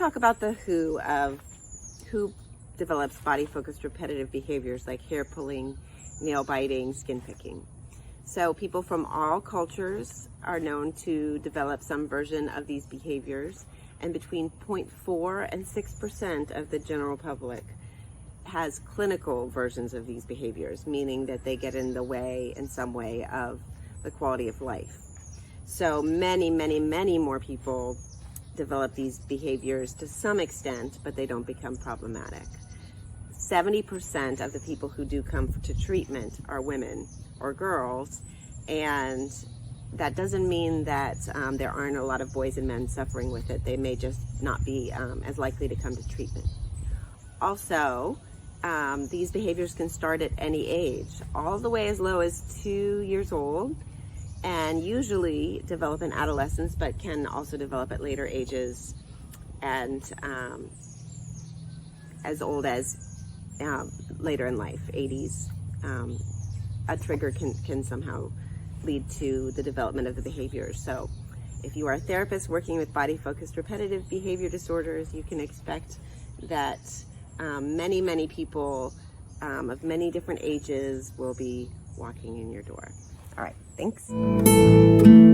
talk about the who of who develops body-focused repetitive behaviors like hair pulling, nail biting, skin picking. So people from all cultures are known to develop some version of these behaviors, and between 0.4 and 6% of the general public has clinical versions of these behaviors, meaning that they get in the way in some way of the quality of life. So many, many, many more people develop these behaviors to some extent, but they don't become problematic. 70% of the people who do come to treatment are women or girls, and that doesn't mean that there aren't a lot of boys and men suffering with it. They may just not be as likely to come to treatment. Also, these behaviors can start at any age, all the way as low as 2 years old, and usually develop in adolescence, but can also develop at later ages and as old as later in life, 80s. A trigger can somehow lead to the development of the behaviors. So if you are a therapist working with body-focused repetitive behavior disorders, you can expect that many, many people of many different ages will be walking in your door. All right, thanks.